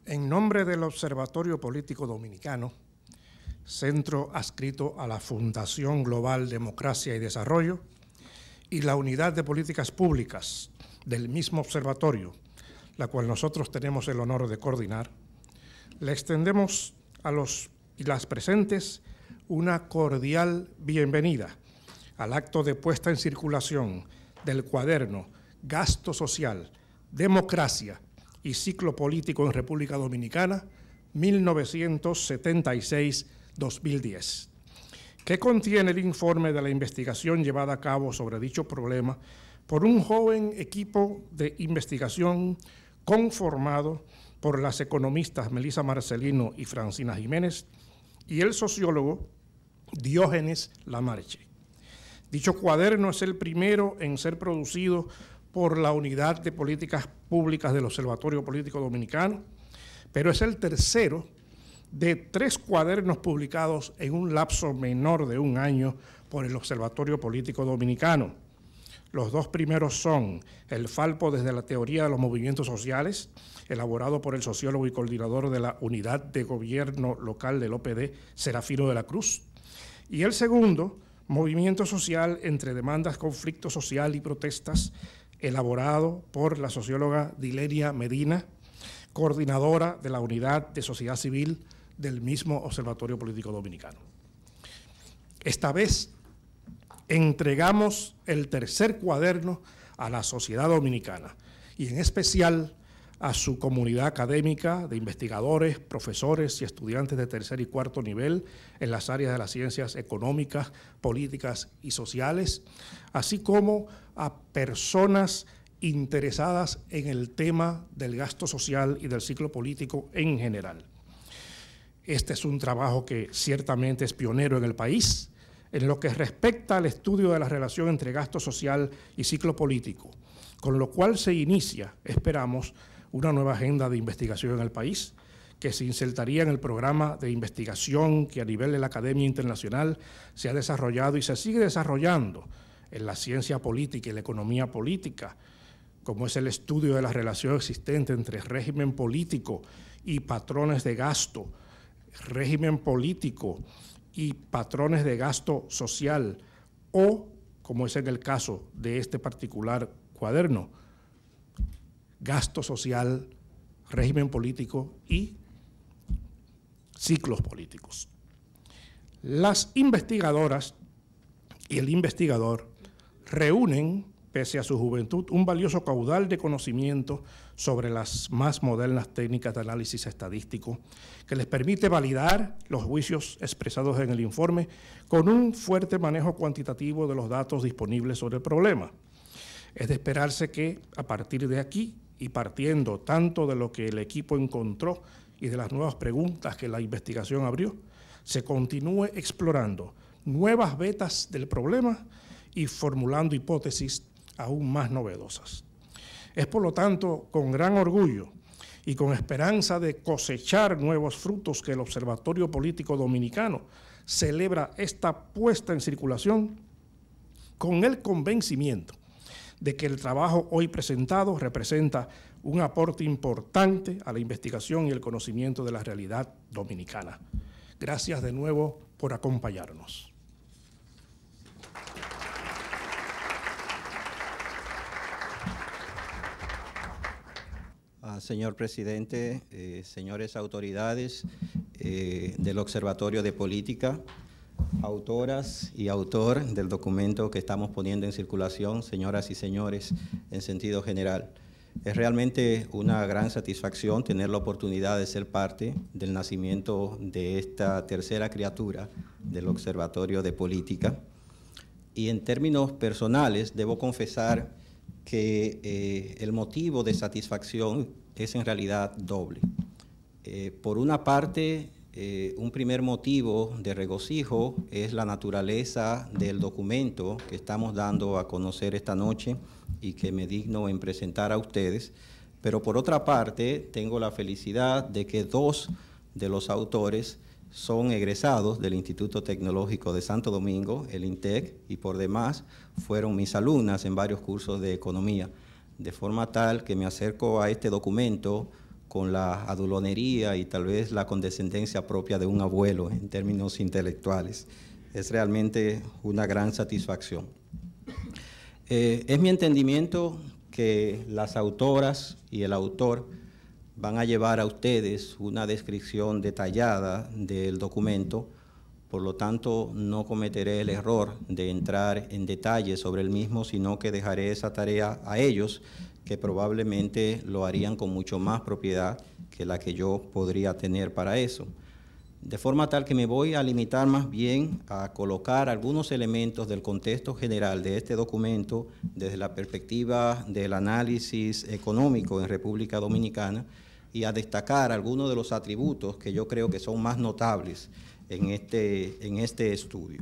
En nombre del Observatorio Político Dominicano, centro adscrito a la Fundación Global Democracia y Desarrollo, y la Unidad de Políticas Públicas del mismo observatorio, la cual nosotros tenemos el honor de coordinar, le extendemos a los y las presentes una cordial bienvenida al acto de puesta en circulación del cuaderno Gasto Social, Democracia y Ciclo Político en República Dominicana, 1976-2010, que contiene el informe de la investigación llevada a cabo sobre dicho problema por un joven equipo de investigación conformado por las economistas Melissa Marcelino y Francina Jiménez y el sociólogo Diógenes Lamarche. Dicho cuaderno es el primero en ser producido por la Unidad de Políticas Públicas del Observatorio Político Dominicano, pero es el tercero de 3 cuadernos publicados en un lapso menor de un año por el Observatorio Político Dominicano. Los 2 primeros son el Falpo desde la teoría de los movimientos sociales, elaborado por el sociólogo y coordinador de la Unidad de Gobierno Local del OPD, Serafino de la Cruz, y el segundo, Movimiento Social entre demandas, conflicto social y protestas, elaborado por la socióloga Dileria Medina, coordinadora de la Unidad de Sociedad Civil del mismo Observatorio Político Dominicano. Esta vez entregamos el tercer cuaderno a la sociedad dominicana y en especial a su comunidad académica de investigadores, profesores y estudiantes de tercer y cuarto nivel en las áreas de las ciencias económicas, políticas y sociales, así como a personas interesadas en el tema del gasto social y del ciclo político en general. Este es un trabajo que ciertamente es pionero en el país en lo que respecta al estudio de la relación entre gasto social y ciclo político, con lo cual se inicia, esperamos, una nueva agenda de investigación en el país que se insertaría en el programa de investigación que a nivel de la Academia Internacional se ha desarrollado y se sigue desarrollando en la ciencia política y la economía política, como es el estudio de la relación existente entre régimen político y patrones de gasto, régimen político y patrones de gasto social, o, como es en el caso de este particular cuaderno, gasto social, régimen político y ciclos políticos. Las investigadoras y el investigador reúnen, pese a su juventud, un valioso caudal de conocimiento sobre las más modernas técnicas de análisis estadístico que les permite validar los juicios expresados en el informe con un fuerte manejo cuantitativo de los datos disponibles sobre el problema. Es de esperarse que, a partir de aquí, y partiendo tanto de lo que el equipo encontró y de las nuevas preguntas que la investigación abrió, se continúe explorando nuevas vetas del problema y formulando hipótesis aún más novedosas. Es por lo tanto con gran orgullo y con esperanza de cosechar nuevos frutos que el Observatorio Político Dominicano celebra esta puesta en circulación con el convencimiento de que el trabajo hoy presentado representa un aporte importante a la investigación y el conocimiento de la realidad dominicana. Gracias de nuevo por acompañarnos. Señor presidente, señores autoridades del Observatorio de Política, autoras y autor del documento que estamos poniendo en circulación, señoras y señores, en sentido general. Es realmente una gran satisfacción tener la oportunidad de ser parte del nacimiento de esta tercera criatura del Observatorio de Política. Y en términos personales, debo confesar que el motivo de satisfacción es en realidad doble. Por una parte, un primer motivo de regocijo es la naturaleza del documento que estamos dando a conocer esta noche y que me digno en presentar a ustedes, pero por otra parte tengo la felicidad de que 2 de los autores son egresados del Instituto Tecnológico de Santo Domingo, el INTEC, y por demás fueron mis alumnas en varios cursos de economía, de forma tal que me acerco a este documento con la adulonería y tal vez la condescendencia propia de un abuelo en términos intelectuales. Es realmente una gran satisfacción. Es mi entendimiento que las autoras y el autor van a llevar a ustedes una descripción detallada del documento, por lo tanto no cometeré el error de entrar en detalle sobre el mismo, sino que dejaré esa tarea a ellos, que probablemente lo harían con mucho más propiedad que la que yo podría tener para eso. De forma tal que me voy a limitar más bien a colocar algunos elementos del contexto general de este documento desde la perspectiva del análisis económico en República Dominicana y a destacar algunos de los atributos que yo creo que son más notables en este estudio.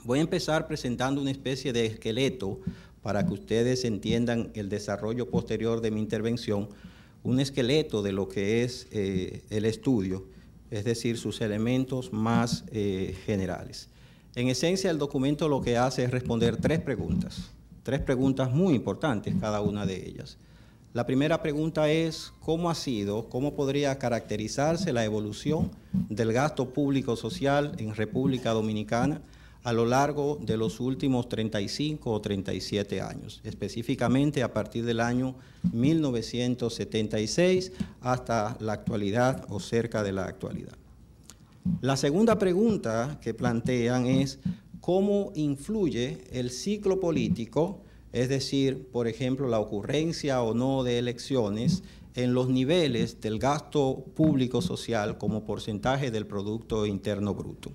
Voy a empezar presentando una especie de esqueleto para que ustedes entiendan el desarrollo posterior de mi intervención, un esqueleto de lo que es el estudio, es decir, sus elementos más generales. En esencia, el documento lo que hace es responder tres preguntas muy importantes, cada una de ellas. La primera pregunta es, ¿cómo podría caracterizarse la evolución del gasto público social en República Dominicana a lo largo de los últimos 35 o 37 años, específicamente a partir del año 1976 hasta la actualidad o cerca de la actualidad? La segunda pregunta que plantean es, ¿cómo influye el ciclo político, es decir, por ejemplo, la ocurrencia o no de elecciones, en los niveles del gasto público social como porcentaje del Producto Interno Bruto?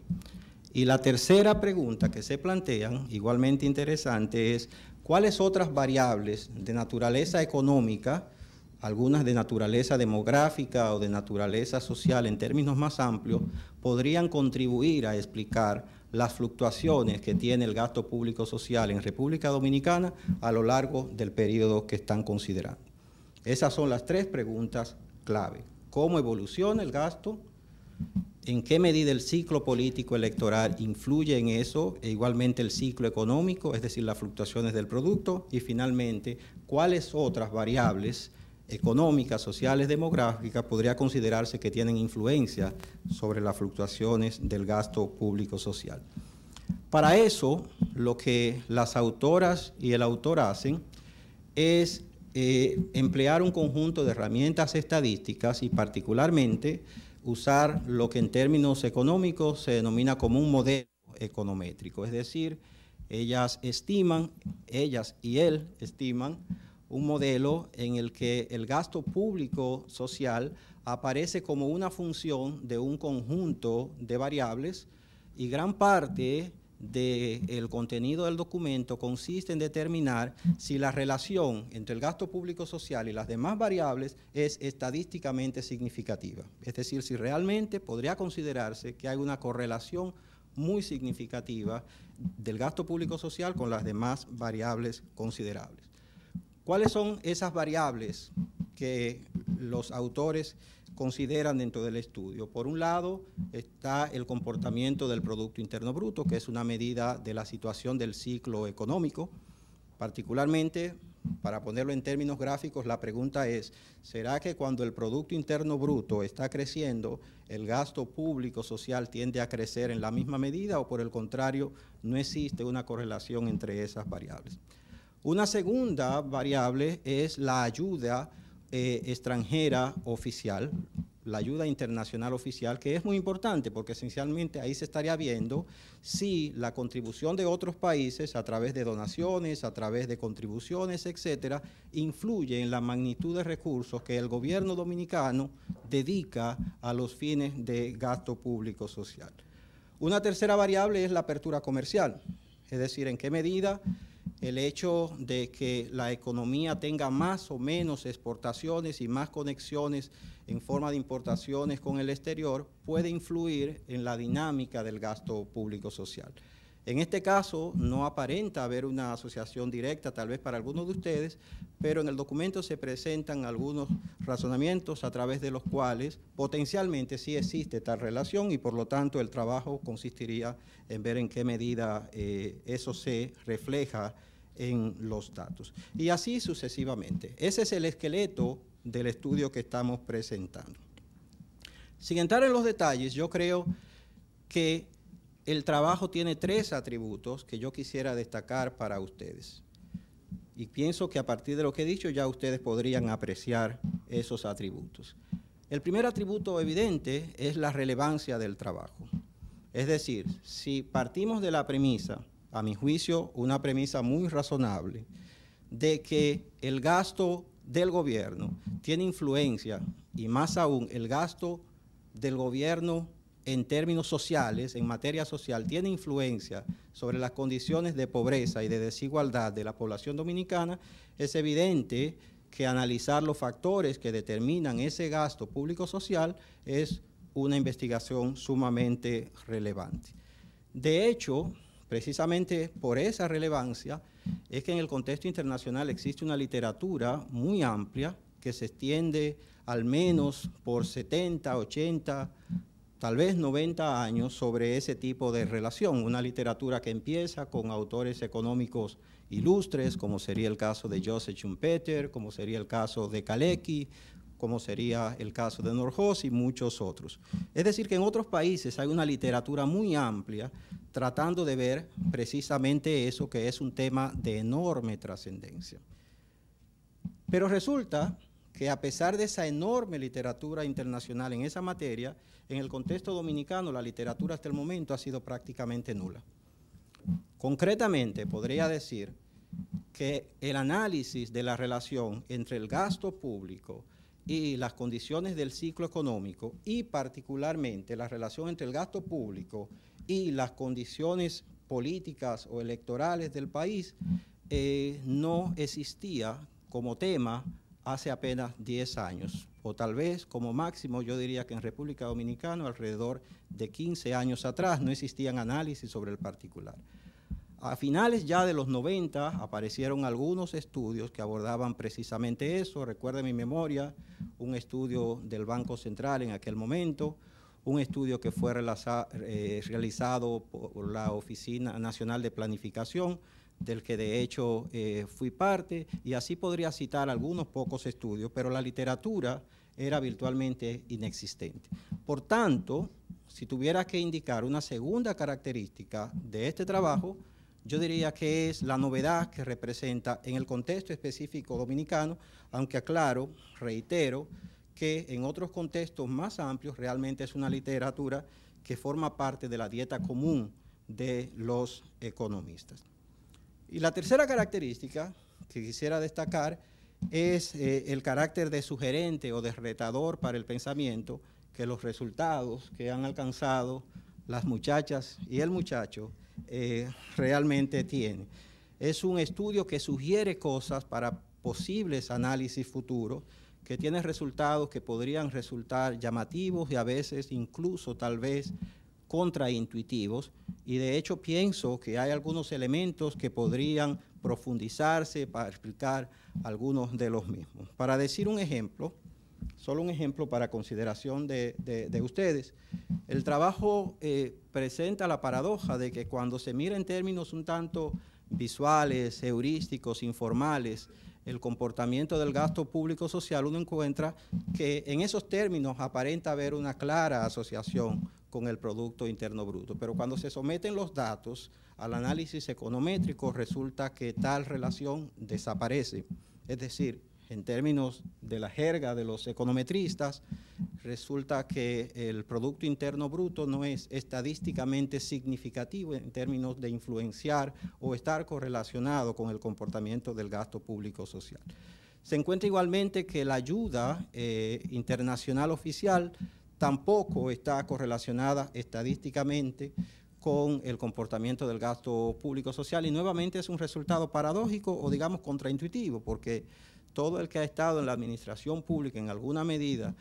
Y la tercera pregunta que se plantean, igualmente interesante, es ¿cuáles otras variables de naturaleza económica, algunas de naturaleza demográfica o de naturaleza social en términos más amplios, podrían contribuir a explicar las fluctuaciones que tiene el gasto público social en República Dominicana a lo largo del periodo que están considerando? Esas son las tres preguntas clave. ¿Cómo evoluciona el gasto? ¿En qué medida el ciclo político electoral influye en eso? E igualmente el ciclo económico, es decir, las fluctuaciones del producto. Y finalmente, ¿cuáles otras variables económicas, sociales, demográficas podría considerarse que tienen influencia sobre las fluctuaciones del gasto público social? Para eso, lo que las autoras y el autor hacen es emplear un conjunto de herramientas estadísticas y particularmente usar lo que en términos económicos se denomina como un modelo econométrico, es decir, ellas y él estiman un modelo en el que el gasto público social aparece como una función de un conjunto de variables y gran parte del contenido del documento consiste en determinar si la relación entre el gasto público social y las demás variables es estadísticamente significativa. Es decir, si realmente podría considerarse que hay una correlación muy significativa del gasto público social con las demás variables considerables. ¿Cuáles son esas variables que los autores consideran dentro del estudio? Por un lado está el comportamiento del Producto Interno Bruto, que es una medida de la situación del ciclo económico. Particularmente, para ponerlo en términos gráficos, la pregunta es, ¿será que cuando el Producto Interno Bruto está creciendo, el gasto público social tiende a crecer en la misma medida o por el contrario, no existe una correlación entre esas variables? Una segunda variable es la ayuda extranjera oficial, la ayuda internacional oficial, que es muy importante porque esencialmente ahí se estaría viendo si la contribución de otros países a través de donaciones, a través de contribuciones, etcétera, influye en la magnitud de recursos que el gobierno dominicano dedica a los fines de gasto público social. Una tercera variable es la apertura comercial, es decir, en qué medida el hecho de que la economía tenga más o menos exportaciones y más conexiones en forma de importaciones con el exterior puede influir en la dinámica del gasto público social. En este caso no aparenta haber una asociación directa, tal vez para algunos de ustedes, pero en el documento se presentan algunos razonamientos a través de los cuales potencialmente sí existe tal relación y por lo tanto el trabajo consistiría en ver en qué medida eso se refleja en los datos. Y así sucesivamente. Ese es el esqueleto del estudio que estamos presentando. Sin entrar en los detalles, yo creo que el trabajo tiene 3 atributos que yo quisiera destacar para ustedes. Y pienso que a partir de lo que he dicho ya ustedes podrían apreciar esos atributos. El primer atributo evidente es la relevancia del trabajo. Es decir, si partimos de la premisa, a mi juicio, una premisa muy razonable, de que el gasto del gobierno tiene influencia, y más aún el gasto del gobierno en términos sociales, en materia social, tiene influencia sobre las condiciones de pobreza y de desigualdad de la población dominicana, es evidente que analizar los factores que determinan ese gasto público-social es una investigación sumamente relevante. De hecho, precisamente por esa relevancia, es que en el contexto internacional existe una literatura muy amplia que se extiende al menos por 70, 80, tal vez 90 años sobre ese tipo de relación. Una literatura que empieza con autores económicos ilustres, como sería el caso de Joseph Schumpeter, como sería el caso de Kalecki, como sería el caso de Norhaus y muchos otros. Es decir, que en otros países hay una literatura muy amplia tratando de ver precisamente eso, que es un tema de enorme trascendencia. Pero resulta que a pesar de esa enorme literatura internacional en esa materia, en el contexto dominicano la literatura hasta el momento ha sido prácticamente nula. Concretamente, podría decir que el análisis de la relación entre el gasto público y las condiciones del ciclo económico, y particularmente la relación entre el gasto público y las condiciones políticas o electorales del país, no existía como tema hace apenas 10 años, o tal vez como máximo yo diría que en República Dominicana alrededor de 15 años atrás no existían análisis sobre el particular. A finales ya de los 90 aparecieron algunos estudios que abordaban precisamente eso. Recuerden mi memoria, un estudio del Banco Central en aquel momento, un estudio que fue realizado por la Oficina Nacional de Planificación, del que de hecho fui parte, y así podría citar algunos pocos estudios, pero la literatura era virtualmente inexistente. Por tanto, si tuviera que indicar una segunda característica de este trabajo, yo diría que es la novedad que representa en el contexto específico dominicano, aunque aclaro, reitero, que en otros contextos más amplios realmente es una literatura que forma parte de la dieta común de los economistas. Y la tercera característica que quisiera destacar es el carácter de sugerente o de retador para el pensamiento que los resultados que han alcanzado las muchachas y el muchacho realmente tiene. Es un estudio que sugiere cosas para posibles análisis futuros, que tiene resultados que podrían resultar llamativos y a veces incluso tal vez contraintuitivos, y de hecho pienso que hay algunos elementos que podrían profundizarse para explicar algunos de los mismos. Para decir un ejemplo, solo un ejemplo para consideración de ustedes, el trabajo presenta la paradoja de que cuando se mira en términos un tanto visuales, heurísticos, informales, el comportamiento del gasto público social, uno encuentra que en esos términos aparenta haber una clara asociación con el Producto Interno Bruto. Pero cuando se someten los datos al análisis econométrico, resulta que tal relación desaparece. Es decir, en términos de la jerga de los econometristas, resulta que el Producto Interno Bruto no es estadísticamente significativo en términos de influenciar o estar correlacionado con el comportamiento del gasto público social. Se encuentra igualmente que la ayuda internacional oficial tampoco está correlacionada estadísticamente con el comportamiento del gasto público social, y nuevamente es un resultado paradójico o digamos contraintuitivo, porque todo el que ha estado en la administración pública en alguna medida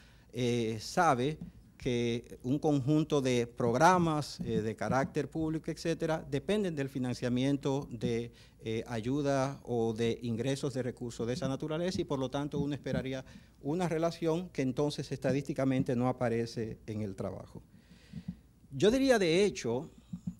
sabe que un conjunto de programas de carácter público, etcétera, dependen del financiamiento de ayuda o de ingresos de recursos de esa naturaleza, y por lo tanto uno esperaría una relación que entonces estadísticamente no aparece en el trabajo. Yo diría de hecho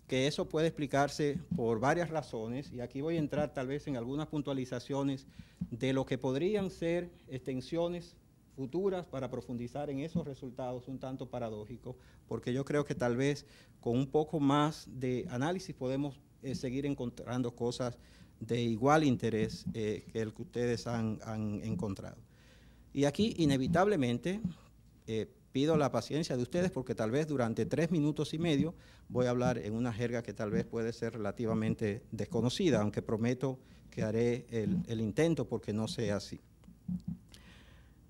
que eso puede explicarse por varias razones, y aquí voy a entrar tal vez en algunas puntualizaciones de lo que podrían ser extensiones futuras para profundizar en esos resultados un tanto paradójicos, porque yo creo que tal vez con un poco más de análisis podemos seguir encontrando cosas de igual interés que el que ustedes han encontrado. Y aquí, inevitablemente, pido la paciencia de ustedes porque tal vez durante 3 minutos y medio voy a hablar en una jerga que tal vez puede ser relativamente desconocida, aunque prometo que haré el intento porque no sea así.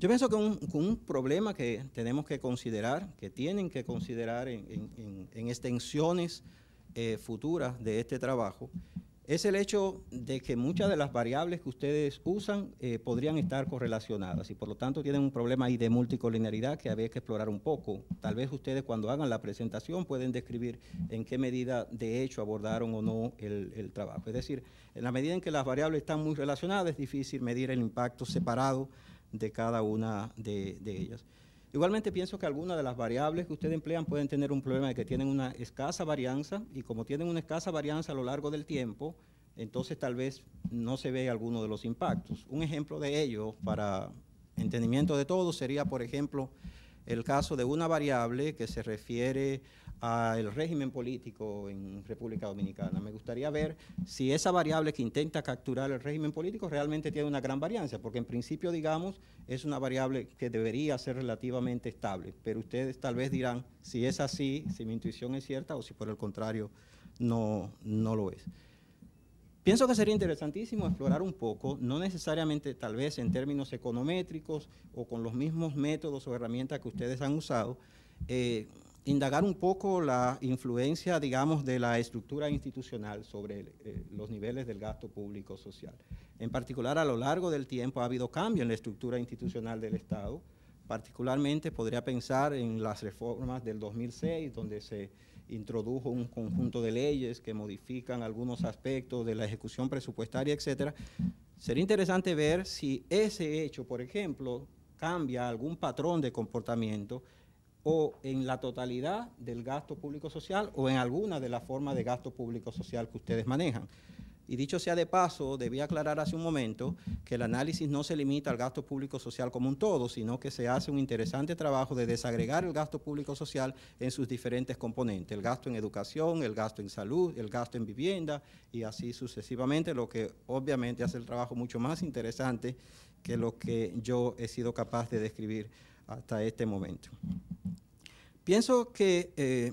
Yo pienso que un problema que tenemos que considerar, que tienen que considerar en extensiones futuras de este trabajo, es el hecho de que muchas de las variables que ustedes usan podrían estar correlacionadas y por lo tanto tienen un problema ahí de multicolinearidad que habría que explorar un poco. Tal vez ustedes cuando hagan la presentación pueden describir en qué medida de hecho abordaron o no el trabajo. Es decir, en la medida en que las variables están muy relacionadas es difícil medir el impacto separado de cada una de ellas. Igualmente pienso que algunas de las variables que ustedes emplean pueden tener un problema de que tienen una escasa varianza y como tienen una escasa varianza a lo largo del tiempo, entonces tal vez no se ve alguno de los impactos. Un ejemplo de ello para entendimiento de todos sería, por ejemplo, el caso de una variable que se refiere al régimen político en República Dominicana. Me gustaría ver si esa variable que intenta capturar el régimen político realmente tiene una gran varianza, porque en principio, digamos, es una variable que debería ser relativamente estable, pero ustedes tal vez dirán si es así, si mi intuición es cierta o si por el contrario no lo es. Pienso que sería interesantísimo explorar un poco, no necesariamente tal vez en términos econométricos o con los mismos métodos o herramientas que ustedes han usado, indagar un poco la influencia, digamos, de la estructura institucional sobre los niveles del gasto público social. En particular, a lo largo del tiempo ha habido cambio en la estructura institucional del Estado. Particularmente podría pensar en las reformas del 2006, donde se introdujo un conjunto de leyes que modifican algunos aspectos de la ejecución presupuestaria, etcétera. Sería interesante ver si ese hecho, por ejemplo, cambia algún patrón de comportamiento o en la totalidad del gasto público social o en alguna de las formas de gasto público social que ustedes manejan. Y dicho sea de paso, debí aclarar hace un momento que el análisis no se limita al gasto público social como un todo, sino que se hace un interesante trabajo de desagregar el gasto público social en sus diferentes componentes, el gasto en educación, el gasto en salud, el gasto en vivienda y así sucesivamente, lo que obviamente hace el trabajo mucho más interesante que lo que yo he sido capaz de describir hasta este momento. Pienso que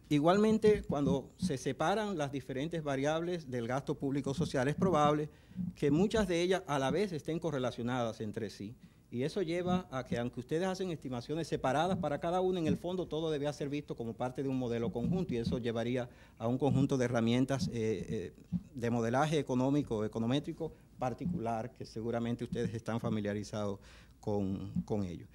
igualmente, cuando se separan las diferentes variables del gasto público social, es probable que muchas de ellas a la vez estén correlacionadas entre sí. Y eso lleva a que, aunque ustedes hacen estimaciones separadas para cada una, en el fondo todo debe ser visto como parte de un modelo conjunto y eso llevaría a un conjunto de herramientas de modelaje económico, econométrico particular, que seguramente ustedes están familiarizados con ello.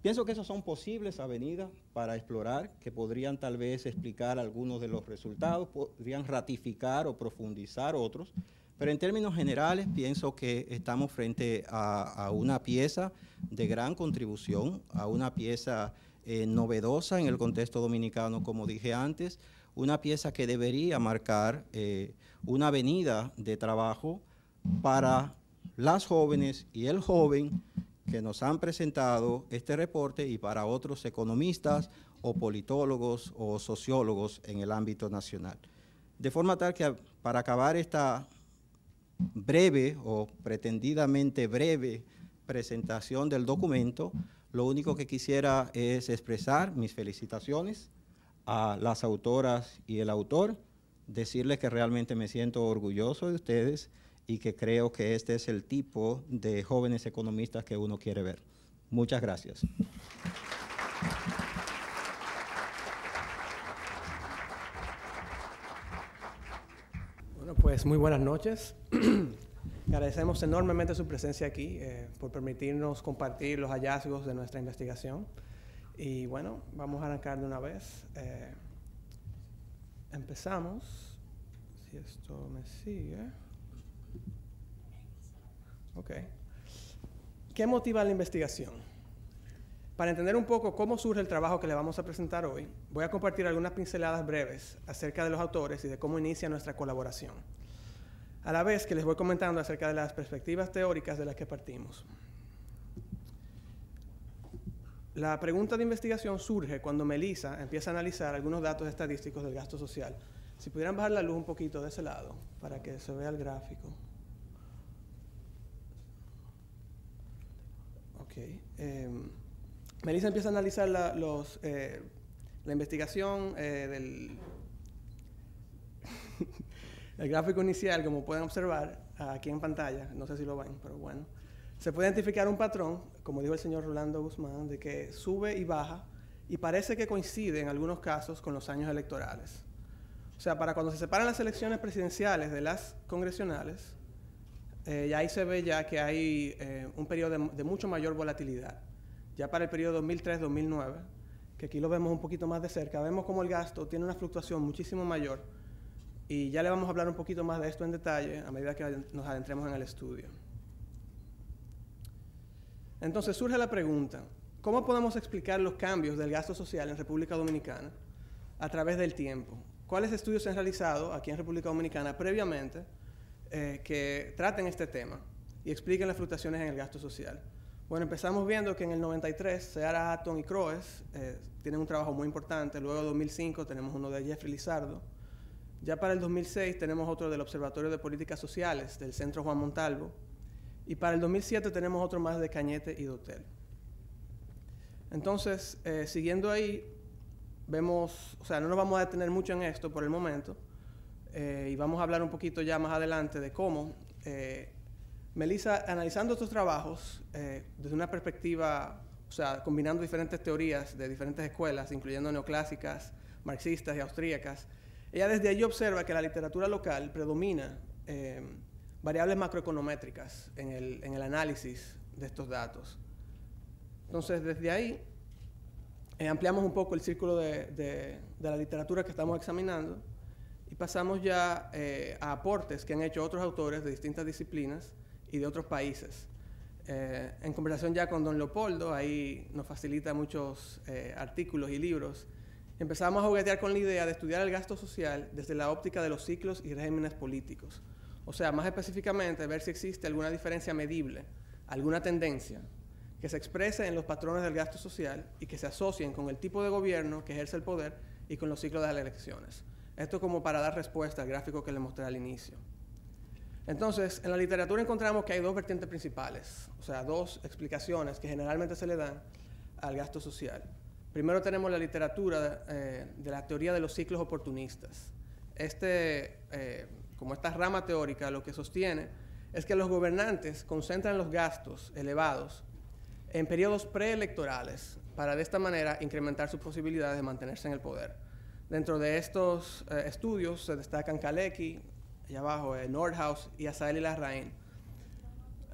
Pienso que esas son posibles avenidas para explorar, que podrían tal vez explicar algunos de los resultados, podrían ratificar o profundizar otros, pero en términos generales pienso que estamos frente a una pieza de gran contribución, a una pieza novedosa en el contexto dominicano, como dije antes, una pieza que debería marcar una avenida de trabajo para las jóvenes y el joven que nos han presentado este reporte y para otros economistas o politólogos o sociólogos en el ámbito nacional. De forma tal que para acabar esta breve o pretendidamente breve presentación del documento, lo único que quisiera es expresar mis felicitaciones a las autoras y el autor, decirles que realmente me siento orgulloso de ustedes y que creo que este es el tipo de jóvenes economistas que uno quiere ver. Muchas gracias. Bueno, pues muy buenas noches. Agradecemos enormemente su presencia aquí, por permitirnos compartir los hallazgos de nuestra investigación. Y bueno, vamos a arrancar de una vez. Empezamos. Si esto me sigue. Ok. ¿Qué motiva la investigación? Para entender un poco cómo surge el trabajo que le vamos a presentar hoy, voy a compartir algunas pinceladas breves acerca de los autores y de cómo inicia nuestra colaboración, a la vez que les voy comentando acerca de las perspectivas teóricas de las que partimos. La pregunta de investigación surge cuando Melissa empieza a analizar algunos datos estadísticos del gasto social. Si pudieran bajar la luz un poquito de ese lado para que se vea el gráfico. Ok. Melissa empieza a analizar la investigación del el gráfico inicial, como pueden observar aquí en pantalla. No sé si lo ven, pero bueno. Se puede identificar un patrón, como dijo el señor Rolando Guzmán, de que sube y baja y parece que coincide en algunos casos con los años electorales. O sea, para cuando se separan las elecciones presidenciales de las congresionales, y ahí se ve ya que hay un periodo de mucho mayor volatilidad. Ya para el periodo 2003-2009, que aquí lo vemos un poquito más de cerca, vemos como el gasto tiene una fluctuación muchísimo mayor. Y ya le vamos a hablar un poquito más de esto en detalle a medida que nos adentremos en el estudio. Entonces surge la pregunta, ¿cómo podemos explicar los cambios del gasto social en República Dominicana a través del tiempo? ¿Cuáles estudios se han realizado aquí en República Dominicana previamente que traten este tema y expliquen las fluctuaciones en el gasto social? Bueno, empezamos viendo que en el 93, Seara Hatton y Croes tienen un trabajo muy importante. Luego en 2005 tenemos uno de Jeffrey Lizardo. Ya para el 2006 tenemos otro del Observatorio de Políticas Sociales del Centro Juan Montalvo. Y para el 2007 tenemos otro más de Cañete y Dotel. Entonces, siguiendo ahí, vemos, o sea, no nos vamos a detener mucho en esto por el momento, y vamos a hablar un poquito ya más adelante de cómo Melissa, analizando estos trabajos desde una perspectiva, o sea, combinando diferentes teorías de diferentes escuelas, incluyendo neoclásicas, marxistas y austríacas, ella desde allí observa que la literatura local predomina variables macroeconométricas en el análisis de estos datos. Entonces, desde ahí, ampliamos un poco el círculo de la literatura que estamos examinando y pasamos ya a aportes que han hecho otros autores de distintas disciplinas y de otros países. En conversación ya con don Leopoldo, ahí nos facilita muchos artículos y libros. Empezamos a juguetear con la idea de estudiar el gasto social desde la óptica de los ciclos y regímenes políticos. O sea, más específicamente, ver si existe alguna diferencia medible, alguna tendencia que se exprese en los patrones del gasto social y que se asocien con el tipo de gobierno que ejerce el poder y con los ciclos de las elecciones. Esto como para dar respuesta al gráfico que les mostré al inicio. Entonces, en la literatura encontramos que hay dos vertientes principales, o sea, dos explicaciones que generalmente se le dan al gasto social. Primero tenemos la literatura de la teoría de los ciclos oportunistas. Como esta rama teórica lo que sostiene es que los gobernantes concentran los gastos elevados en periodos preelectorales para de esta manera incrementar sus posibilidades de mantenerse en el poder. Dentro de estos estudios se destacan Kalecki, allá abajo, Nordhaus y Asael y Larraín.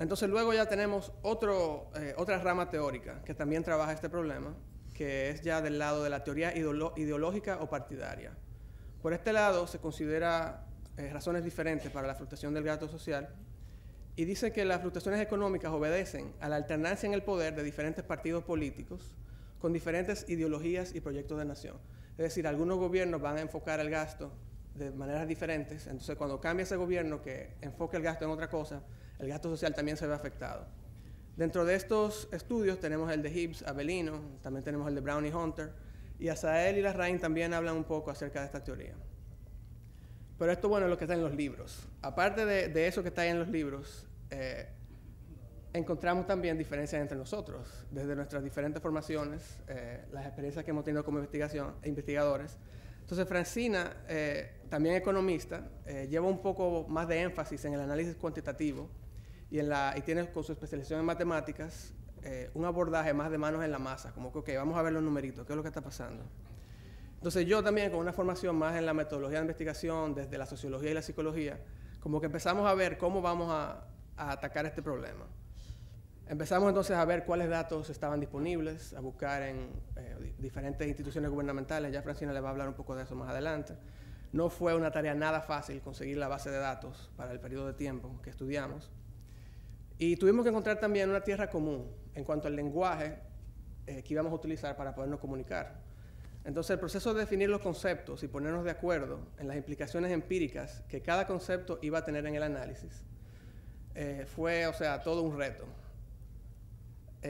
Entonces luego ya tenemos otra rama teórica que también trabaja este problema, que es ya del lado de la teoría ideológica o partidaria. Por este lado se considera razones diferentes para la fluctuación del gasto social y dice que las fluctuaciones económicas obedecen a la alternancia en el poder de diferentes partidos políticos con diferentes ideologías y proyectos de nación. Es decir, algunos gobiernos van a enfocar el gasto de maneras diferentes, entonces cuando cambia ese gobierno que enfoque el gasto en otra cosa, el gasto social también se ve afectado. Dentro de estos estudios tenemos el de Hibbs, Avelino, también tenemos el de Brown y Hunter, y Asael y Larraín también hablan un poco acerca de esta teoría. Pero esto, bueno, es lo que está en los libros. Aparte de eso que está ahí en los libros, encontramos también diferencias entre nosotros, desde nuestras diferentes formaciones, las experiencias que hemos tenido como investigadores. Entonces, Francina, también economista, lleva un poco más de énfasis en el análisis cuantitativo y tiene con su especialización en matemáticas un abordaje más de manos en la masa, como que, ok, vamos a ver los numeritos, qué es lo que está pasando. Entonces yo también con una formación más en la metodología de investigación, desde la sociología y la psicología, como que empezamos a ver cómo vamos a atacar este problema. Empezamos entonces a ver cuáles datos estaban disponibles, a buscar en diferentes instituciones gubernamentales, ya Francina le va a hablar un poco de eso más adelante. No fue una tarea nada fácil conseguir la base de datos para el periodo de tiempo que estudiamos. Y tuvimos que encontrar también una tierra común en cuanto al lenguaje que íbamos a utilizar para podernos comunicar. Entonces, el proceso de definir los conceptos y ponernos de acuerdo en las implicaciones empíricas que cada concepto iba a tener en el análisis fue, o sea, todo un reto.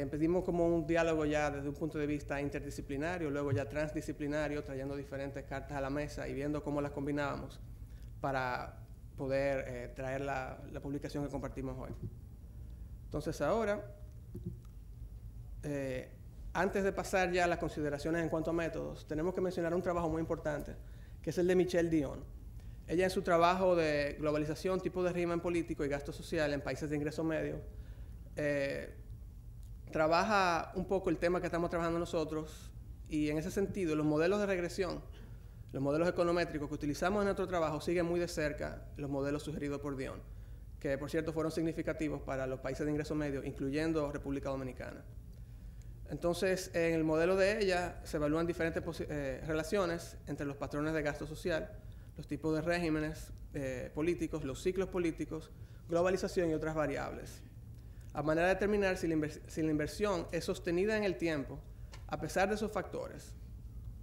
Pedimos como un diálogo ya desde un punto de vista interdisciplinario, luego ya transdisciplinario, trayendo diferentes cartas a la mesa y viendo cómo las combinábamos para poder traer la publicación que compartimos hoy. Entonces ahora, antes de pasar ya a las consideraciones en cuanto a métodos, tenemos que mencionar un trabajo muy importante, que es el de Michelle Dion. Ella en su trabajo de globalización, tipo de régimen político y gasto social en países de ingreso medio, trabaja un poco el tema que estamos trabajando nosotros, y en ese sentido los modelos de regresión, los modelos econométricos que utilizamos en nuestro trabajo siguen muy de cerca los modelos sugeridos por Dion, que por cierto fueron significativos para los países de ingreso medio, incluyendo República Dominicana. Entonces, en el modelo de ella se evalúan diferentes relaciones entre los patrones de gasto social, los tipos de regímenes políticos, los ciclos políticos, globalización y otras variables, a manera de determinar si la inversión es sostenida en el tiempo a pesar de esos factores,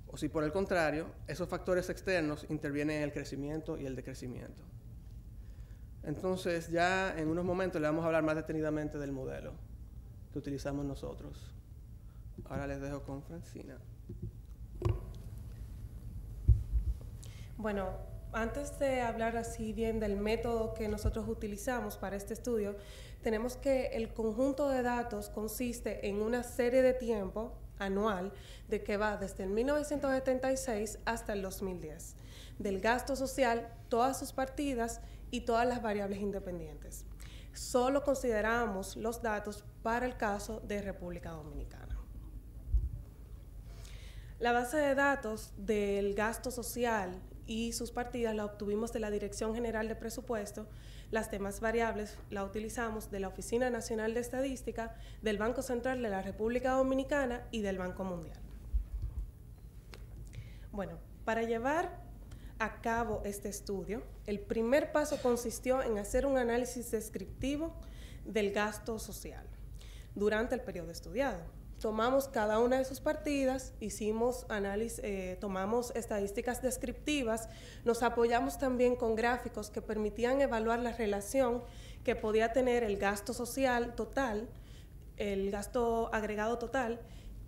o si por el contrario, esos factores externos intervienen en el crecimiento y el decrecimiento. Entonces, ya en unos momentos le vamos a hablar más detenidamente del modelo que utilizamos nosotros. Ahora les dejo con Francina. Bueno, antes de hablar así bien del método que nosotros utilizamos para este estudio, tenemos que el conjunto de datos consiste en una serie de tiempo anual de que va desde el 1976 hasta el 2010, del gasto social, todas sus partidas y todas las variables independientes. Solo consideramos los datos para el caso de República Dominicana. La base de datos del gasto social y sus partidas la obtuvimos de la Dirección General de Presupuesto. Las demás variables la utilizamos de la Oficina Nacional de Estadística, del Banco Central de la República Dominicana y del Banco Mundial. Bueno, para llevar a cabo este estudio, el primer paso consistió en hacer un análisis descriptivo del gasto social durante el periodo estudiado. Tomamos cada una de sus partidas, hicimos análisis, tomamos estadísticas descriptivas, nos apoyamos también con gráficos que permitían evaluar la relación que podía tener el gasto social total, el gasto agregado total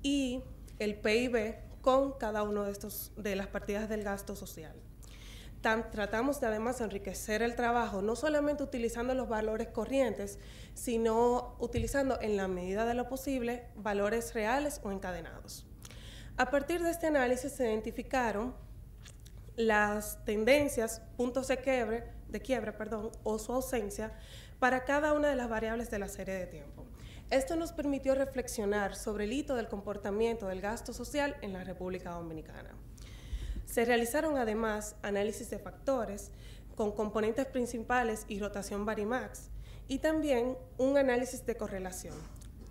y el PIB con cada uno de las partidas del gasto social. Tratamos de además enriquecer el trabajo, no solamente utilizando los valores corrientes, sino utilizando en la medida de lo posible valores reales o encadenados. A partir de este análisis se identificaron las tendencias, puntos de quiebre, o su ausencia para cada una de las variables de la serie de tiempo. Esto nos permitió reflexionar sobre el hito del comportamiento del gasto social en la República Dominicana. Se realizaron además análisis de factores con componentes principales y rotación Varimax, y también un análisis de correlación.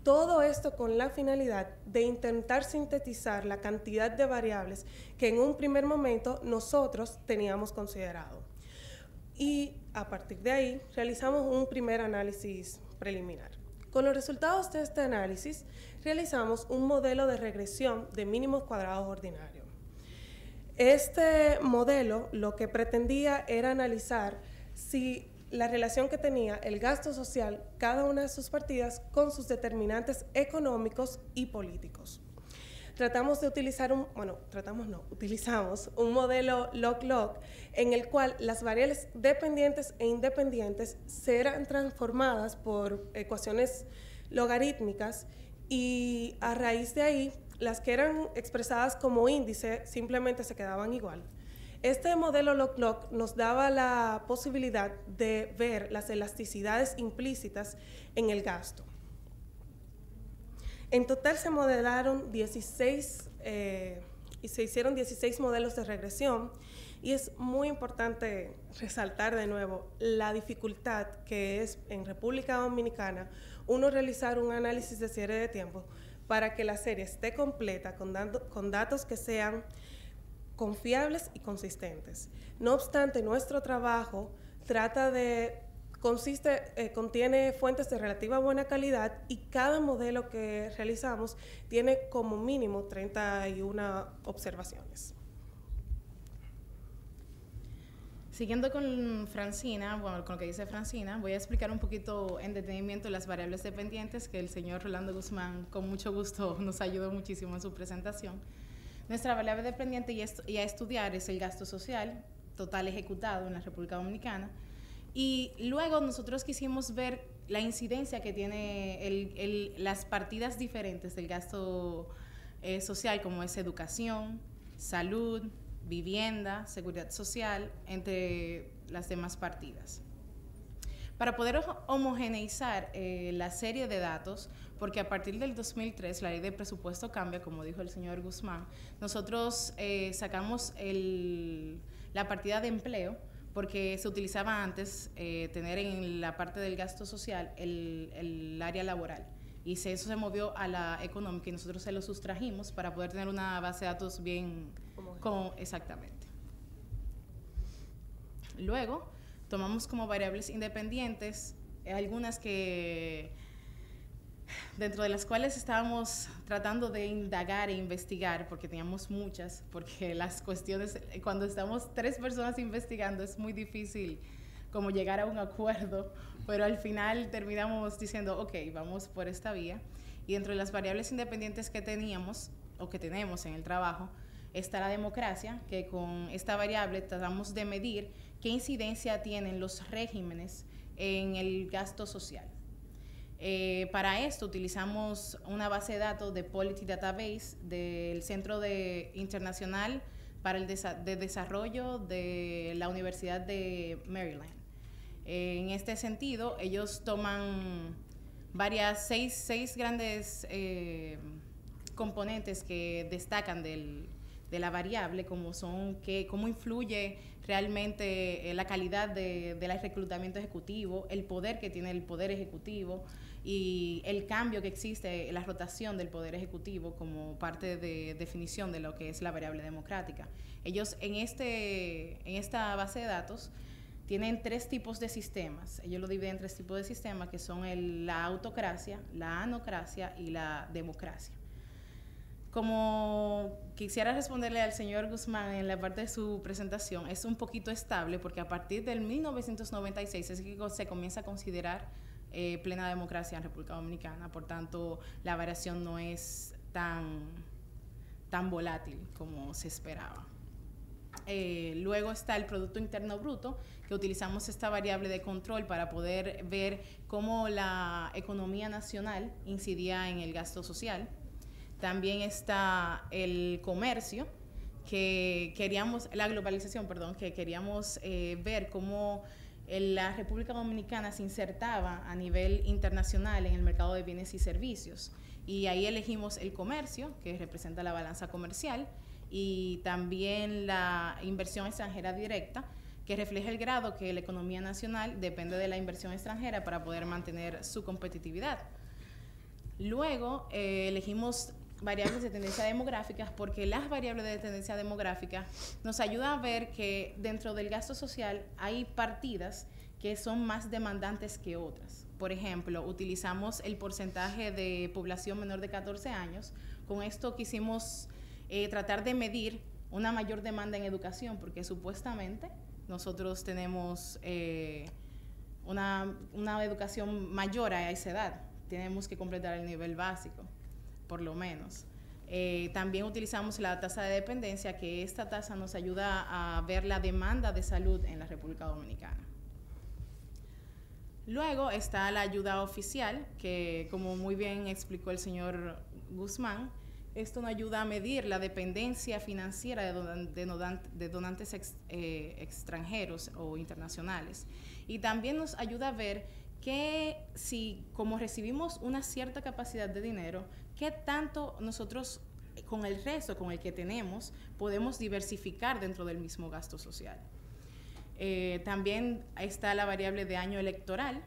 Todo esto con la finalidad de intentar sintetizar la cantidad de variables que en un primer momento nosotros teníamos considerado. Y a partir de ahí realizamos un primer análisis preliminar. Con los resultados de este análisis realizamos un modelo de regresión de mínimos cuadrados ordinarios. Este modelo lo que pretendía era analizar si la relación que tenía el gasto social, cada una de sus partidas, con sus determinantes económicos y políticos. Utilizamos un modelo log-log en el cual las variables dependientes e independientes serán transformadas por ecuaciones logarítmicas y a raíz de ahí las que eran expresadas como índice simplemente se quedaban igual. Este modelo log-log nos daba la posibilidad de ver las elasticidades implícitas en el gasto. En total se modelaron 16 y se hicieron 16 modelos de regresión, y es muy importante resaltar de nuevo la dificultad que es en República Dominicana uno realizar un análisis de serie de tiempo para que la serie esté completa con datos que sean confiables y consistentes. No obstante, nuestro trabajo contiene fuentes de relativa buena calidad, y cada modelo que realizamos tiene como mínimo 31 observaciones. Siguiendo con Francina, bueno, con lo que dice Francina, voy a explicar un poquito en detenimiento las variables dependientes que el señor Rolando Guzmán con mucho gusto nos ayudó muchísimo en su presentación. Nuestra variable dependiente y a estudiar es el gasto social total ejecutado en la República Dominicana, y luego nosotros quisimos ver la incidencia que tiene las partidas diferentes del gasto social, como es educación, salud, vivienda, seguridad social, entre las demás partidas. Para poder homogeneizar la serie de datos, porque a partir del 2003 la ley de presupuesto cambia, como dijo el señor Guzmán, nosotros sacamos la partida de empleo, porque se utilizaba antes tener en la parte del gasto social el área laboral. Y eso se movió a la económica y nosotros se lo sustrajimos para poder tener una base de datos bien exactamente. Luego, tomamos como variables independientes algunas que, dentro de las cuales estábamos tratando de indagar e investigar, porque teníamos muchas, porque las cuestiones, cuando estamos 3 personas investigando, es muy difícil como llegar a un acuerdo, pero al final terminamos diciendo, ok, vamos por esta vía. Y dentro de las variables independientes que teníamos, o que tenemos en el trabajo, está la democracia, que con esta variable tratamos de medir qué incidencia tienen los regímenes en el gasto social. Para esto utilizamos una base de datos de Polity Database del Centro Internacional para el Desarrollo de la Universidad de Maryland. En este sentido, ellos toman seis grandes componentes que destacan de la variable, como son cómo influye realmente la calidad del reclutamiento ejecutivo, el poder que tiene el poder ejecutivo y el cambio que existe, la rotación del poder ejecutivo como parte de definición de lo que es la variable democrática. Ellos en esta base de datos tienen 3 tipos de sistemas. Ellos lo dividen en 3 tipos de sistemas, que son la autocracia, la anocracia y la democracia. Como quisiera responderle al señor Guzmán en la parte de su presentación, es un poquito estable porque a partir del 1996 es que se comienza a considerar plena democracia en República Dominicana. Por tanto, la variación no es tan volátil como se esperaba. Luego está el Producto Interno Bruto, que utilizamos esta variable de control para poder ver cómo la economía nacional incidía en el gasto social. También está el comercio, la globalización, que queríamos ver cómo la República Dominicana se insertaba a nivel internacional en el mercado de bienes y servicios. Y ahí elegimos el comercio, que representa la balanza comercial, y también la inversión extranjera directa, que refleja el grado que la economía nacional depende de la inversión extranjera para poder mantener su competitividad. Luego elegimos variables de tendencia demográfica, porque las variables de tendencia demográfica nos ayudan a ver que dentro del gasto social hay partidas que son más demandantes que otras. Por ejemplo, utilizamos el porcentaje de población menor de 14 años. Con esto quisimos tratar de medir una mayor demanda en educación, porque supuestamente nosotros tenemos una educación mayor a esa edad. Tenemos que completar el nivel básico, por lo menos. También utilizamos la tasa de dependencia, que esta tasa nos ayuda a ver la demanda de salud en la República Dominicana. Luego está la ayuda oficial, que como muy bien explicó el señor Guzmán, esto nos ayuda a medir la dependencia financiera de donantes extranjeros o internacionales. Y también nos ayuda a ver que si como recibimos una cierta capacidad de dinero, qué tanto nosotros con el resto, con el que tenemos, podemos diversificar dentro del mismo gasto social. También está la variable de año electoral,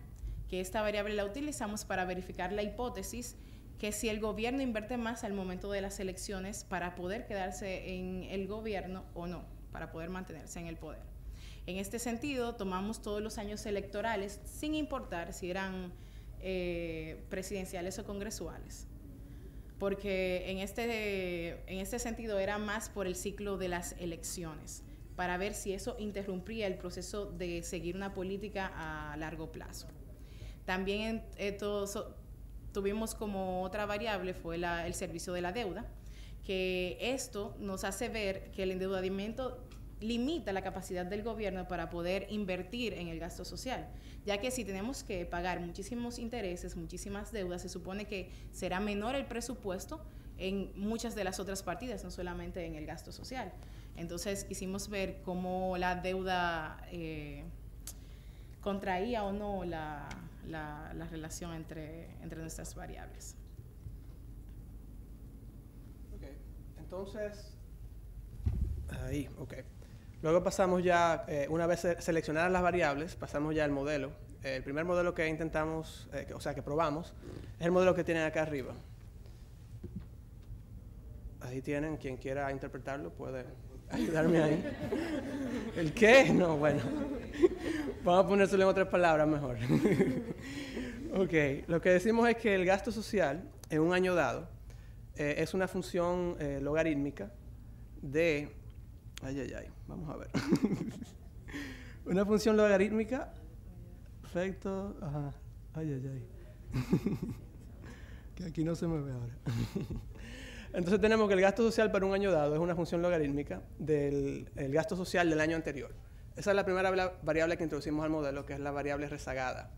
que esta variable la utilizamos para verificar la hipótesis que si el gobierno invierte más al momento de las elecciones para poder quedarse en el gobierno o no, para poder mantenerse en el poder. En este sentido, tomamos todos los años electorales, sin importar si eran presidenciales o congresuales, porque en este sentido era más por el ciclo de las elecciones. para ver si eso interrumpía el proceso de seguir una política a largo plazo. También tuvimos como otra variable fue el servicio de la deuda, que esto nos hace ver que el endeudamiento limita la capacidad del gobierno para poder invertir en el gasto social, ya que si tenemos que pagar muchísimos intereses, muchísimas deudas, se supone que será menor el presupuesto en muchas de las otras partidas, no solamente en el gasto social. Entonces quisimos ver cómo la deuda contraía o no la relación entre nuestras variables. Okay. Entonces, ahí, ok. Luego pasamos ya, una vez seleccionadas las variables, pasamos ya al modelo. El primer modelo que intentamos, que probamos, es el modelo que tienen acá arriba. Ahí tienen, quien quiera interpretarlo puede ayudarme ahí. ¿El qué? No, bueno. Vamos a ponérselo en otras palabras mejor. Ok, lo que decimos es que el gasto social en un año dado es una función logarítmica de... vamos a ver. Una función logarítmica. Perfecto. Ajá. Que aquí no se me ve ahora. Entonces tenemos que el gasto social para un año dado es una función logarítmica del gasto social del año anterior. Esa es la primera variable que introducimos al modelo, que es la variable rezagada.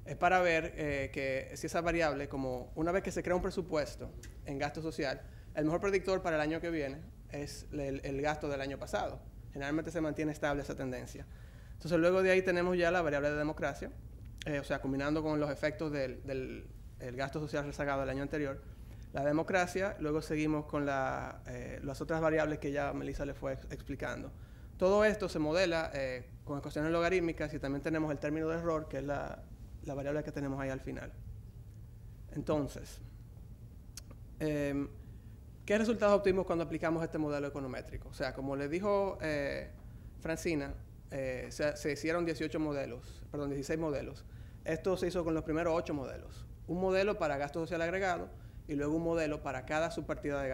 Es para ver que si esa variable, como una vez que se crea un presupuesto en gasto social, el mejor predictor para el año que viene es el gasto del año pasado. Generalmente se mantiene estable esa tendencia. Entonces luego de ahí tenemos ya la variable de democracia, combinando con los efectos del gasto social rezagado del año anterior. La democracia, luego seguimos con las otras variables que ya Melissa le fue explicando. Todo esto se modela con ecuaciones logarítmicas y también tenemos el término de error, que es la variable que tenemos ahí al final. Entonces, ¿qué resultados obtuvimos cuando aplicamos este modelo econométrico? O sea, como le dijo Francina, se hicieron 16 modelos. Esto se hizo con los primeros 8 modelos. Un modelo para gasto social agregado y luego un modelo para cada subpartida del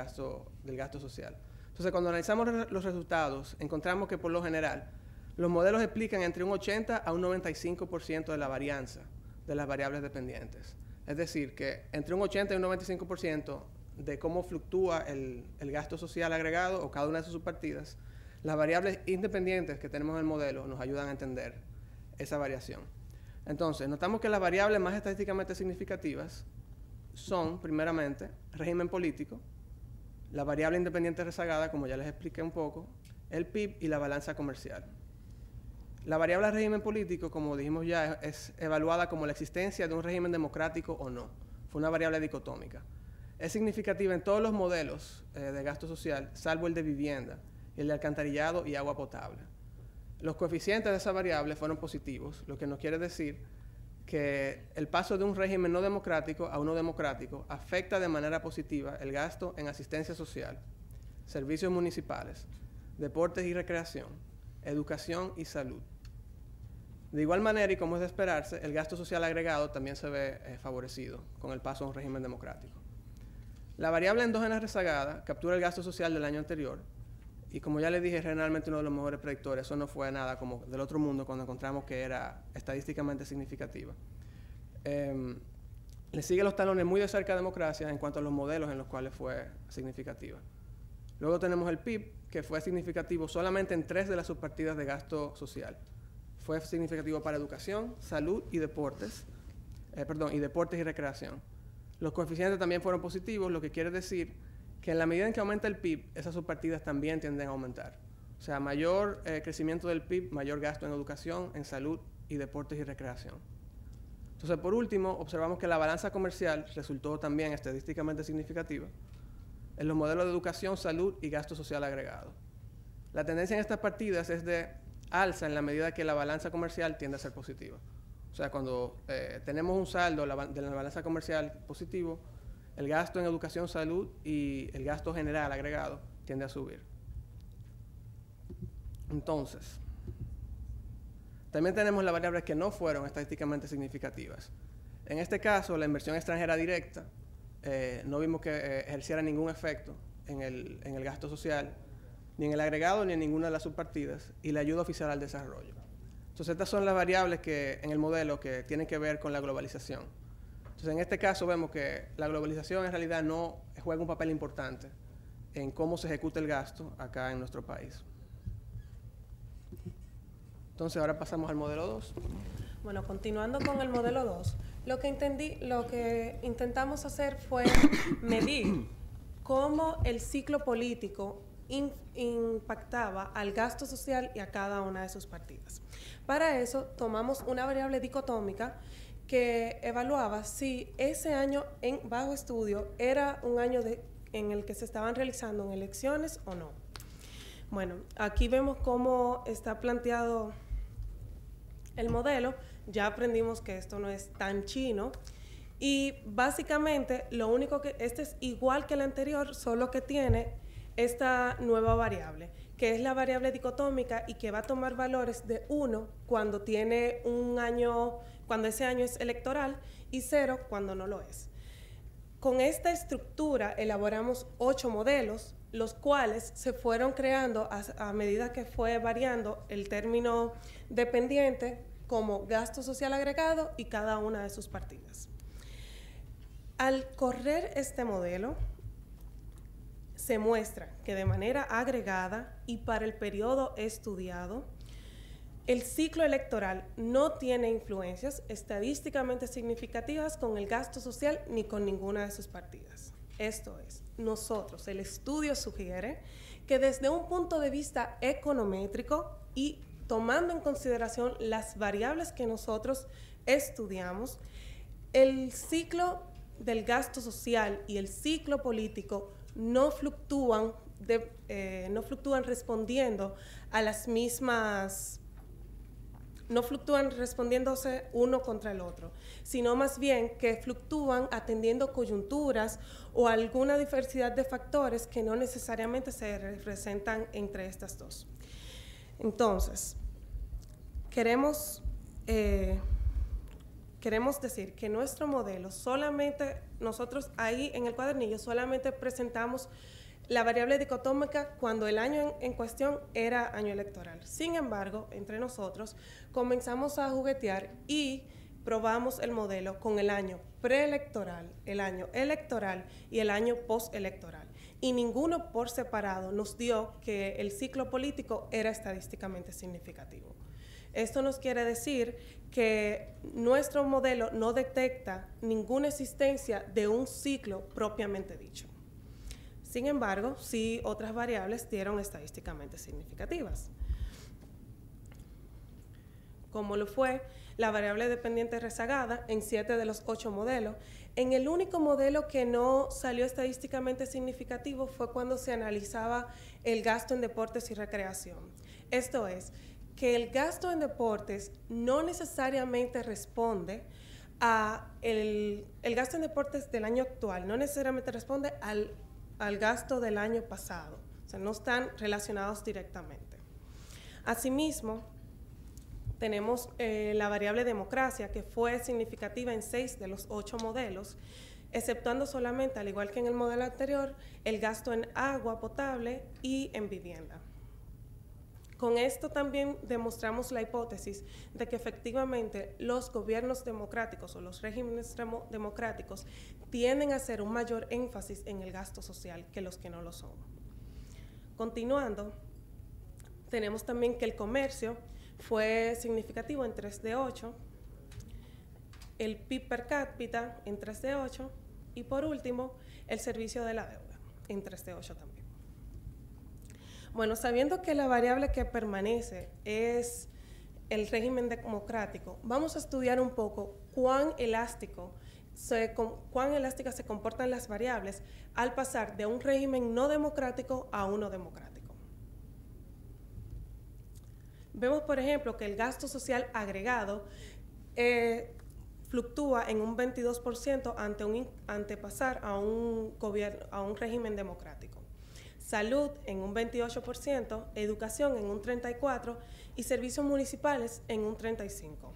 gasto social. Entonces, cuando analizamos los resultados, encontramos que por lo general los modelos explican entre un 80 a un 95% de la varianza de las variables dependientes. Es decir, que entre un 80 y un 95% de cómo fluctúa el gasto social agregado o cada una de sus subpartidas, las variables independientes que tenemos en el modelo nos ayudan a entender esa variación. Entonces, notamos que las variables más estadísticamente significativas son, primeramente, régimen político, la variable independiente rezagada, como ya les expliqué un poco, el PIB y la balanza comercial. La variable régimen político, como dijimos ya, es evaluada como la existencia de un régimen democrático o no. Fue una variable dicotómica. Es significativa en todos los modelos de gasto social, salvo el de vivienda, el de alcantarillado y agua potable. Los coeficientes de esa variable fueron positivos, lo que nos quiere decir que el paso de un régimen no democrático a uno democrático afecta de manera positiva el gasto en asistencia social, servicios municipales, deportes y recreación, educación y salud. De igual manera, y como es de esperarse, el gasto social agregado también se ve favorecido con el paso a un régimen democrático. La variable endógena rezagada captura el gasto social del año anterior y, como ya les dije, es generalmente uno de los mejores predictores. Eso no fue nada como del otro mundo cuando encontramos que era estadísticamente significativa. Le sigue los talones muy de cerca a democracia en cuanto a los modelos en los cuales fue significativa. Luego tenemos el PIB, que fue significativo solamente en 3 de las subpartidas de gasto social. Fue significativo para educación, salud y deportes, y recreación. Los coeficientes también fueron positivos, lo que quiere decir que en la medida en que aumenta el PIB, esas subpartidas también tienden a aumentar. O sea, mayor crecimiento del PIB, mayor gasto en educación, en salud y deportes y recreación. Entonces, por último, observamos que la balanza comercial resultó también estadísticamente significativa en los modelos de educación, salud y gasto social agregado. La tendencia en estas partidas es de alza en la medida que la balanza comercial tiende a ser positiva. O sea, cuando tenemos un saldo de la balanza comercial positivo, el gasto en educación, salud y el gasto general agregado tiende a subir. Entonces, también tenemos las variables que no fueron estadísticamente significativas. En este caso, la inversión extranjera directa no vimos que ejerciera ningún efecto en el gasto social ni en el agregado ni en ninguna de las subpartidas, y la ayuda oficial al desarrollo. Entonces, estas son las variables que en el modelo que tienen que ver con la globalización. Entonces, en este caso vemos que la globalización en realidad no juega un papel importante en cómo se ejecuta el gasto acá en nuestro país. Entonces, ahora pasamos al modelo 2. Bueno, continuando con el modelo 2, lo que intentamos hacer fue medir cómo el ciclo político impactaba al gasto social y a cada una de sus partidas. Para eso tomamos una variable dicotómica que evaluaba si ese año bajo estudio era un año en el que se estaban realizando elecciones o no. Bueno, aquí vemos cómo está planteado el modelo. Ya aprendimos que esto no es tan chino. Y básicamente lo único que este es igual que el anterior, solo que tiene esta nueva variable, que es la variable dicotómica y que va a tomar valores de 1 cuando tiene un año, cuando ese año es electoral, y 0 cuando no lo es. Con esta estructura elaboramos 8 modelos, los cuales se fueron creando a medida que fue variando el término dependiente como gasto social agregado y cada una de sus partidas. Al correr este modelo, se muestra que de manera agregada y para el periodo estudiado, el ciclo electoral no tiene influencias estadísticamente significativas con el gasto social ni con ninguna de sus partidas. Esto es, el estudio sugiere que desde un punto de vista econométrico y tomando en consideración las variables que nosotros estudiamos, el ciclo del gasto social y el ciclo político no fluctúan respondiendo a las mismas, no fluctúan respondiéndose uno contra el otro, sino más bien que fluctúan atendiendo coyunturas o alguna diversidad de factores que no necesariamente se representan entre estas dos. Entonces, queremos decir que nuestro modelo nosotros ahí en el cuadernillo solamente presentamos la variable dicotómica cuando el año en cuestión era año electoral. Sin embargo, entre nosotros comenzamos a juguetear y probamos el modelo con el año preelectoral, el año electoral y el año postelectoral. Y ninguno por separado nos dio que el ciclo político era estadísticamente significativo. Esto nos quiere decir que nuestro modelo no detecta ninguna existencia de un ciclo propiamente dicho. Sin embargo, sí otras variables dieron estadísticamente significativas, como lo fue la variable dependiente rezagada en 7 de los 8 modelos. En el único modelo que no salió estadísticamente significativo fue cuando se analizaba el gasto en deportes y recreación. Esto es, que el gasto en deportes no necesariamente responde el gasto en deportes del año actual, no necesariamente responde al gasto del año pasado, o sea, no están relacionados directamente. Asimismo, tenemos la variable democracia, que fue significativa en 6 de los 8 modelos, exceptuando solamente, al igual que en el modelo anterior, el gasto en agua potable y en vivienda. Con esto también demostramos la hipótesis de que efectivamente los gobiernos democráticos o los regímenes democráticos tienden a hacer un mayor énfasis en el gasto social que los que no lo son. Continuando, tenemos también que el comercio fue significativo en 3 de 8, el PIB per cápita en 3 de 8 y por último, el servicio de la deuda en 3 de 8 también. Bueno, sabiendo que la variable que permanece es el régimen democrático, vamos a estudiar un poco cuán elásticas se comportan las variables al pasar de un régimen no democrático a uno democrático. Vemos, por ejemplo, que el gasto social agregado fluctúa en un 22% ante pasar a un régimen democrático. Salud en un 28%, educación en un 34% y servicios municipales en un 35%.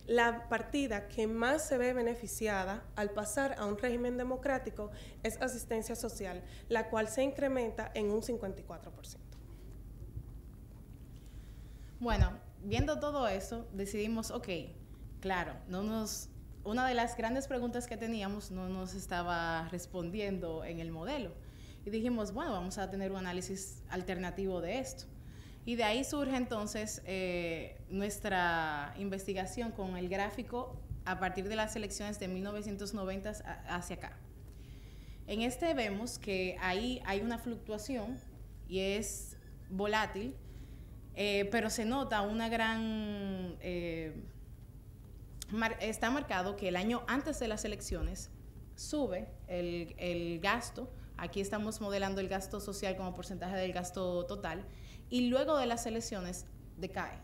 La partida que más se ve beneficiada al pasar a un régimen democrático es asistencia social, la cual se incrementa en un 54%. Bueno, viendo todo eso, decidimos, ok, claro, una de las grandes preguntas que teníamos no nos estaba respondiendo en el modelo. Y dijimos, bueno, vamos a tener un análisis alternativo de esto. Y de ahí surge entonces nuestra investigación con el gráfico a partir de las elecciones de 1990 hacia acá. En este vemos que ahí hay una fluctuación y es volátil, pero se nota una gran... está marcado que el año antes de las elecciones sube el gasto. Aquí estamos modelando el gasto social como porcentaje del gasto total, y luego de las elecciones decae.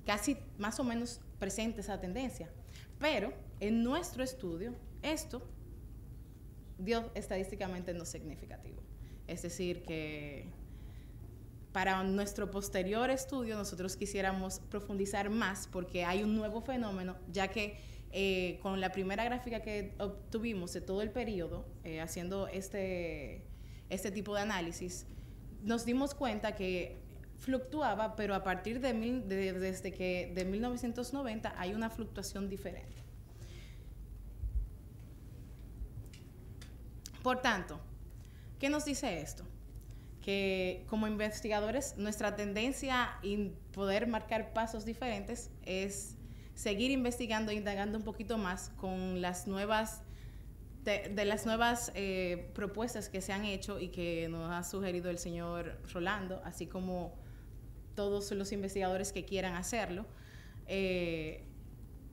Casi más o menos presente esa tendencia. Pero en nuestro estudio, esto dio estadísticamente no significativo. Es decir, que para nuestro posterior estudio nosotros quisiéramos profundizar más porque hay un nuevo fenómeno, ya que con la primera gráfica que obtuvimos de todo el periodo, haciendo este tipo de análisis, nos dimos cuenta que fluctuaba, pero a partir de 1990 hay una fluctuación diferente. Por tanto, ¿qué nos dice esto? Que como investigadores nuestra tendencia en poder marcar pasos diferentes es seguir investigando e indagando un poquito más con las nuevas propuestas que se han hecho y que nos ha sugerido el señor Rolando, así como todos los investigadores que quieran hacerlo.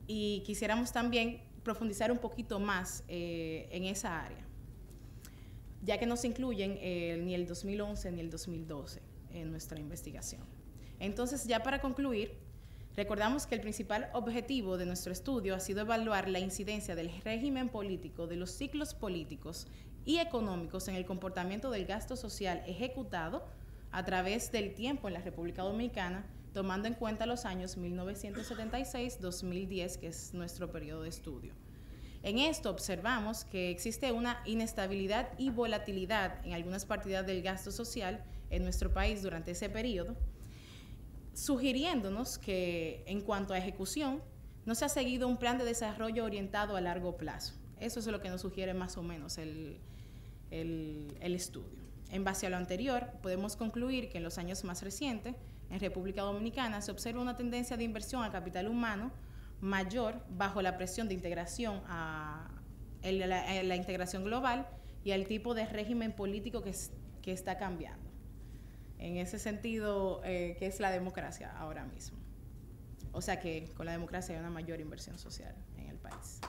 Y quisiéramos también profundizar un poquito más en esa área, ya que no se incluyen ni el 2011 ni el 2012 en nuestra investigación. Entonces, ya para concluir, recordamos que el principal objetivo de nuestro estudio ha sido evaluar la incidencia del régimen político, de los ciclos políticos y económicos en el comportamiento del gasto social ejecutado a través del tiempo en la República Dominicana, tomando en cuenta los años 1976-2010, que es nuestro periodo de estudio. En esto observamos que existe una inestabilidad y volatilidad en algunas partidas del gasto social en nuestro país durante ese periodo, sugiriéndonos que en cuanto a ejecución no se ha seguido un plan de desarrollo orientado a largo plazo. Eso es lo que nos sugiere más o menos el estudio. En base a lo anterior, podemos concluir que en los años más recientes, en República Dominicana, se observa una tendencia de inversión a capital humano mayor bajo la presión de integración a la integración global y al tipo de régimen político que está cambiando. En ese sentido, que es la democracia ahora mismo. O sea que con la democracia hay una mayor inversión social en el país.